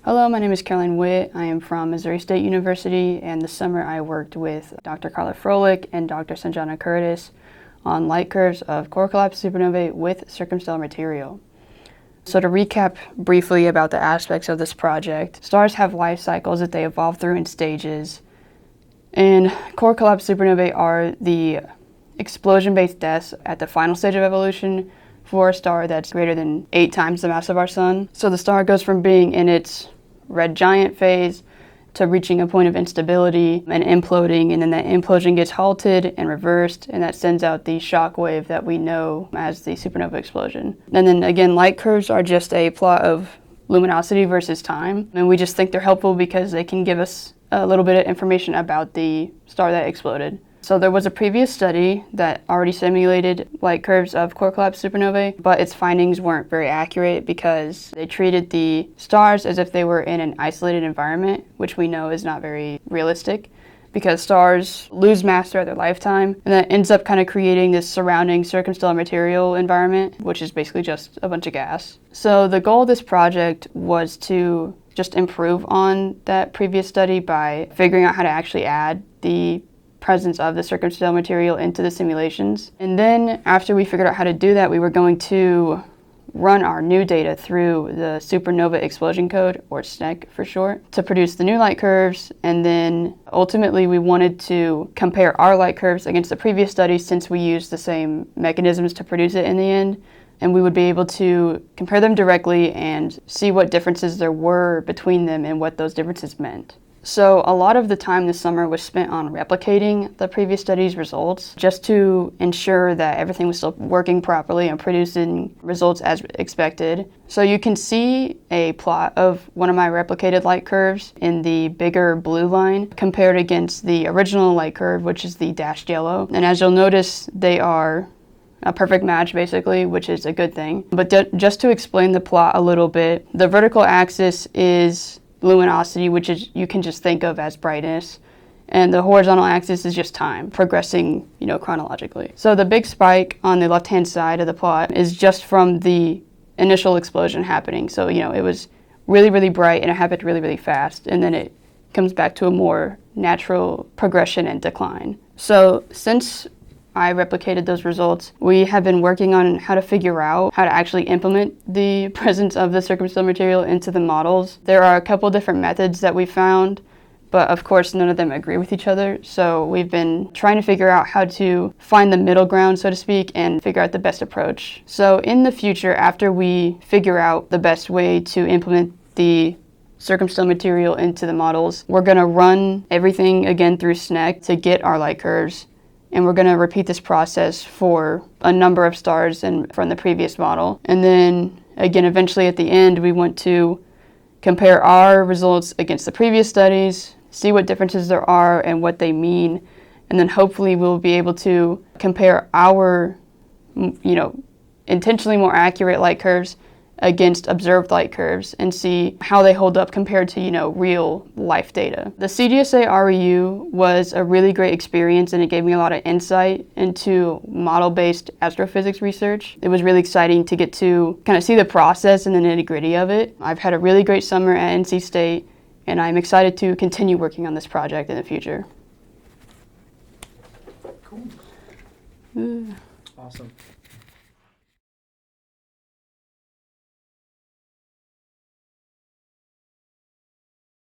Hello, my name is Caroline Witt. I am from Missouri State University, and this summer I worked with Dr. Carla Froelich and Dr. Sanjana Curtis on light curves of core collapse supernovae with circumstellar material. So to recap briefly about the aspects of this project, stars have life cycles that they evolve through in stages, and core collapse supernovae are the explosion-based deaths at the final stage of evolution for a star that's greater than 8 times the mass of our sun. So the star goes from being in its red giant phase to reaching a point of instability and imploding, and then that implosion gets halted and reversed, and that sends out the shock wave that we know as the supernova explosion. And then again, light curves are just a plot of luminosity versus time, and we just think they're helpful because they can give us a little bit of information about the star that exploded. So there was a previous study that already simulated light curves of core collapse supernovae, but its findings weren't very accurate because they treated the stars as if they were in an isolated environment, which we know is not very realistic because stars lose mass throughout their lifetime, and that ends up kind of creating this surrounding circumstellar material environment, which is basically just a bunch of gas. So the goal of this project was to just improve on that previous study by figuring out how to actually add the presence of the circumstellar material into the simulations. And then after we figured out how to do that, we were going to run our new data through the supernova explosion code, or SNEC for short, to produce the new light curves. And then ultimately we wanted to compare our light curves against the previous study since we used the same mechanisms to produce it in the end. And we would be able to compare them directly and see what differences there were between them and what those differences meant. So a lot of the time this summer was spent on replicating the previous study's results just to ensure that everything was still working properly and producing results as expected. So you can see a plot of one of my replicated light curves in the bigger blue line compared against the original light curve, which is the dashed yellow. And as you'll notice, they are a perfect match basically, which is a good thing. But just to explain the plot a little bit, the vertical axis is luminosity, which is you can just think of as brightness, and the horizontal axis is just time progressing, chronologically. So the big spike on the left-hand side of the plot is just from the initial explosion happening. So it was really, really bright and it happened really, really fast, and then it comes back to a more natural progression and decline. So since I replicated those results, we have been working on how to figure out how to actually implement the presence of the circumstellar material into the models. There are a couple different methods that we found, but of course none of them agree with each other. So we've been trying to figure out how to find the middle ground, so to speak, and figure out the best approach. So in the future, after we figure out the best way to implement the circumstellar material into the models, we're going to run everything again through SNEC to get our light curves. And we're going to repeat this process for a number of stars from the previous model. And then, again, eventually at the end, we want to compare our results against the previous studies, see what differences there are and what they mean, and then hopefully we'll be able to compare our, intentionally more accurate light curves against observed light curves and see how they hold up compared to, real life data. The CDSA REU was a really great experience, and it gave me a lot of insight into model-based astrophysics research. It was really exciting to get to kind of see the process and the nitty-gritty of it. I've had a really great summer at NC State, and I'm excited to continue working on this project in the future. Cool. Awesome.